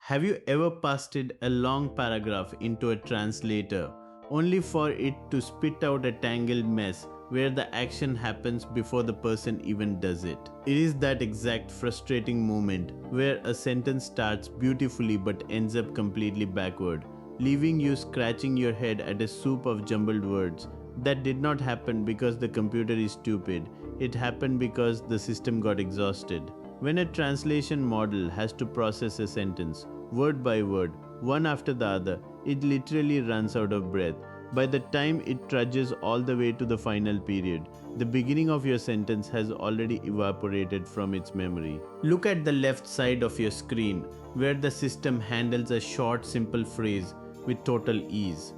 Have you ever pasted a long paragraph into a translator only for it to spit out a tangled mess where the action happens before the person even does it? It is that exact frustrating moment where a sentence starts beautifully but ends up completely backward, leaving you scratching your head at a soup of jumbled words. That did not happen because the computer is stupid, it happened because the system got exhausted. When a translation model has to process a sentence, word by word, one after the other, it literally runs out of breath. By the time it trudges all the way to the final period, the beginning of your sentence has already evaporated from its memory. Look at the left side of your screen, where the system handles a short, simple phrase with total ease.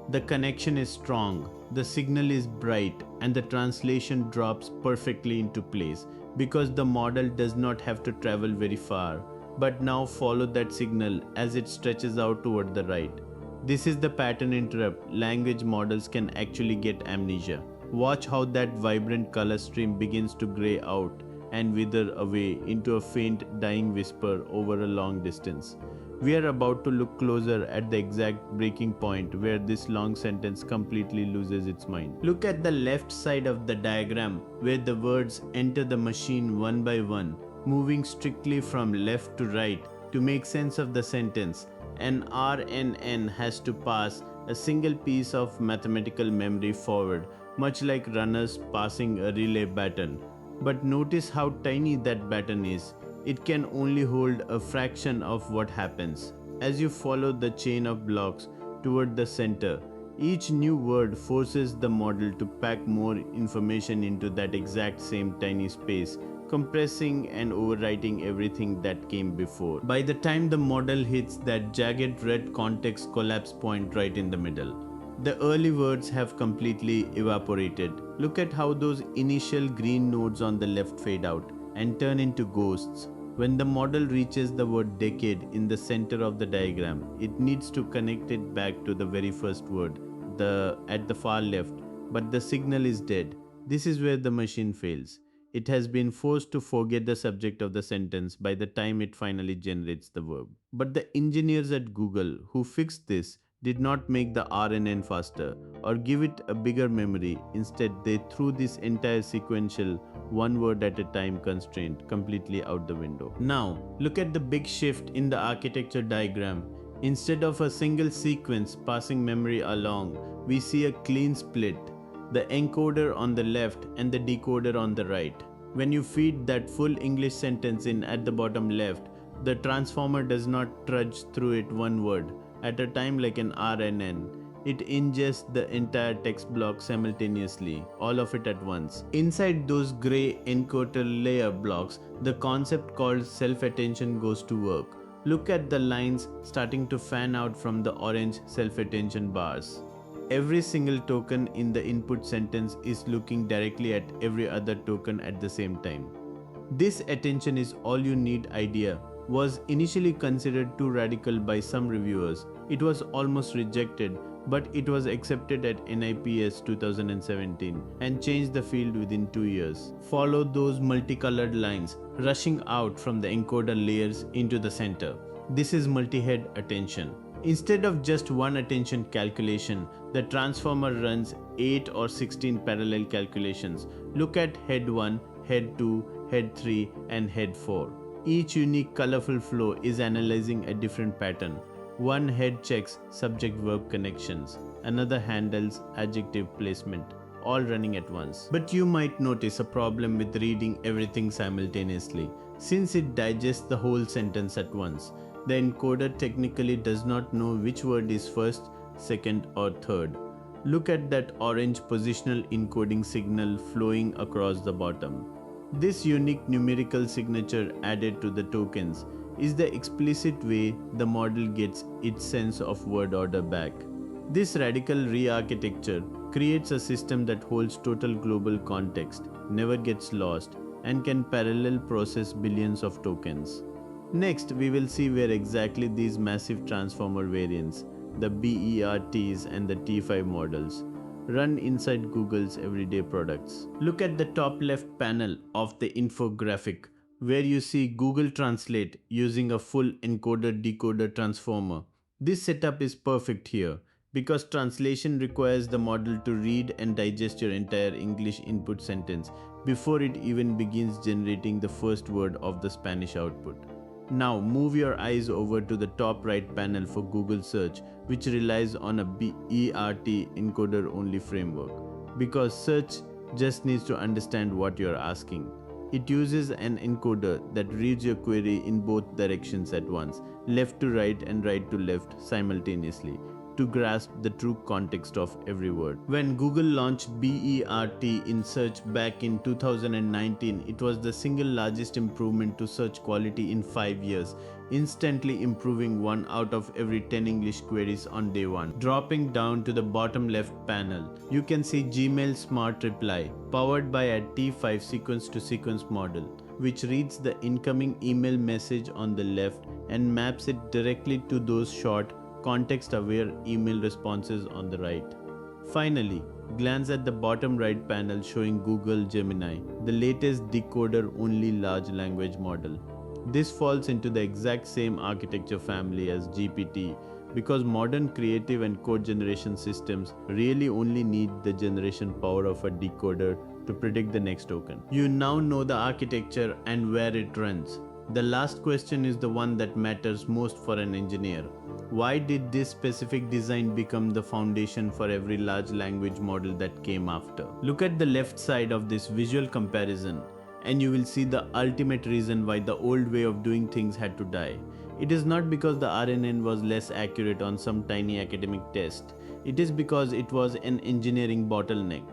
The connection is strong, the signal is bright, and the translation drops perfectly into place because the model does not have to travel very far, but now follow that signal as it stretches out toward the right. This is the pattern interrupt. Language models can actually get amnesia. Watch how that vibrant color stream begins to gray out and wither away into a faint dying whisper over a long distance. We are about to look closer at the exact breaking point where this long sentence completely loses its mind. Look at the left side of the diagram where the words enter the machine one by one, moving strictly from left to right to make sense of the sentence. An RNN has to pass a single piece of mathematical memory forward, much like runners passing a relay baton. But notice how tiny that baton is. It can only hold a fraction of what happens. As you follow the chain of blocks toward the center, each new word forces the model to pack more information into that exact same tiny space, compressing and overwriting everything that came before. By the time the model hits that jagged red context collapse point right in the middle, the early words have completely evaporated. Look at how those initial green nodes on the left fade out and turn into ghosts. When the model reaches the word decade in the center of the diagram, it needs to connect it back to the very first word, at the far left, but the signal is dead. This is where the machine fails. It has been forced to forget the subject of the sentence by the time it finally generates the verb. But the engineers at Google who fixed this did not make the RNN faster or give it a bigger memory. Instead, they threw this entire sequential one word at a time constraint completely out the window. Now, look at the big shift in the architecture diagram. Instead of a single sequence passing memory along, we see a clean split, the encoder on the left and the decoder on the right. When you feed that full English sentence in at the bottom left, the transformer does not trudge through it one word at a time like an RNN. It ingests the entire text block simultaneously, all of it at once. Inside those gray encoder layer blocks, the concept called self-attention goes to work. Look at the lines starting to fan out from the orange self-attention bars. Every single token in the input sentence is looking directly at every other token at the same time. This attention is all you need idea was initially considered too radical by some reviewers. It was almost rejected, but it was accepted at NIPS 2017 and changed the field within 2 years. Follow those multicolored lines rushing out from the encoder layers into the center. This is multi-head attention. Instead of just one attention calculation, the transformer runs 8 or 16 parallel calculations. Look at head 1, head 2, head 3, and head 4. Each unique colorful flow is analyzing a different pattern. One head checks subject-verb connections, another handles adjective placement, all running at once. But you might notice a problem with reading everything simultaneously. Since it digests the whole sentence at once, the encoder technically does not know which word is first, second, or third. Look at that orange positional encoding signal flowing across the bottom. This unique numerical signature added to the tokens is the explicit way the model gets its sense of word order back. This radical re-architecture creates a system that holds total global context, never gets lost, and can parallel process billions of tokens. Next, we will see where exactly these massive transformer variants, the BERTs and the T5 models, run inside Google's everyday products. Look at the top left panel of the infographic where you see Google Translate using a full encoder-decoder transformer. This setup is perfect here because translation requires the model to read and digest your entire English input sentence before it even begins generating the first word of the Spanish output. Now move your eyes over to the top right panel for Google Search, which relies on a BERT encoder only framework because search just needs to understand what you're asking. It uses an encoder that reads your query in both directions at once, left to right and right to left simultaneously, to grasp the true context of every word. When Google launched BERT in search back in 2019, it was the single largest improvement to search quality in 5 years, instantly improving 1 out of every 10 English queries on day 1. Dropping down to the bottom left panel, you can see Gmail Smart Reply, powered by a T5 sequence-to-sequence model, which reads the incoming email message on the left and maps it directly to those short, context-aware email responses on the right. Finally, glance at the bottom right panel showing Google Gemini, the latest decoder-only large language model. This falls into the exact same architecture family as GPT because modern creative and code generation systems really only need the generation power of a decoder to predict the next token. You now know the architecture and where it runs. The last question is the one that matters most for an engineer. Why did this specific design become the foundation for every large language model that came after? Look at the left side of this visual comparison and you will see the ultimate reason why the old way of doing things had to die. It is not because the RNN was less accurate on some tiny academic test. It is because it was an engineering bottleneck.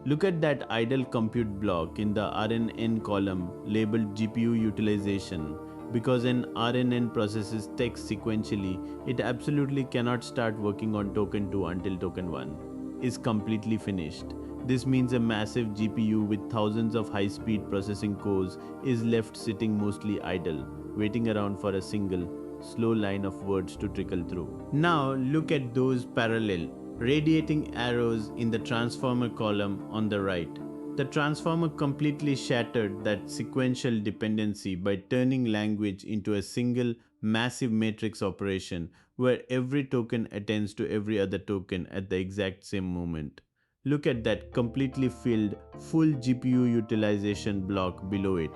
Look at that idle compute block in the RNN column labeled GPU utilization. Because an RNN processes text sequentially, it absolutely cannot start working on token 2 until token 1 is completely finished. This means a massive GPU with thousands of high-speed processing cores is left sitting mostly idle, waiting around for a single, slow line of words to trickle through. Now look at those parallel, radiating arrows in the transformer column on the right. The transformer completely shattered that sequential dependency by turning language into a single massive matrix operation where every token attends to every other token at the exact same moment. Look at that completely filled full GPU utilization block below it.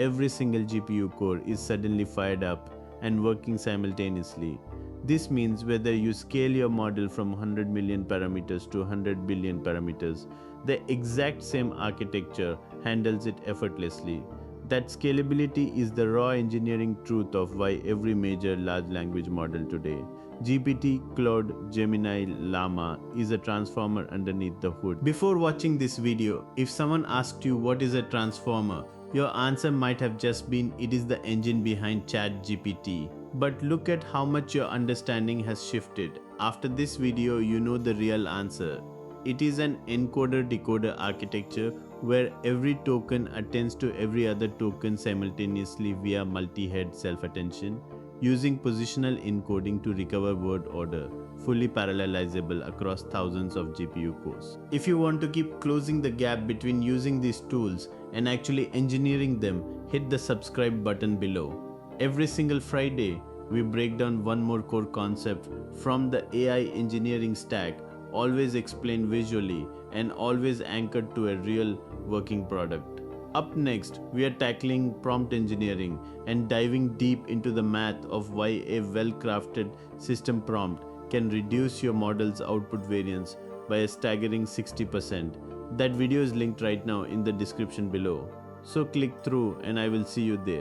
Every single GPU core is suddenly fired up and working simultaneously. This means whether you scale your model from 100 million parameters to 100 billion parameters, the exact same architecture handles it effortlessly. That scalability is the raw engineering truth of why every major large language model today, GPT, Claude, Gemini, Llama, is a transformer underneath the hood. Before watching this video, if someone asked you what is a transformer, your answer might have just been it is the engine behind ChatGPT. But look at how much your understanding has shifted. After this video, you know the real answer. It is an encoder-decoder architecture where every token attends to every other token simultaneously via multi-head self-attention, using positional encoding to recover word order, fully parallelizable across thousands of GPU cores. If you want to keep closing the gap between using these tools and actually engineering them, hit the subscribe button below. Every single Friday, we break down one more core concept from the AI engineering stack, always explained visually and always anchored to a real working product. Up next, we are tackling prompt engineering and diving deep into the math of why a well-crafted system prompt can reduce your model's output variance by a staggering 60%. That video is linked right now in the description below. So click through and I will see you there.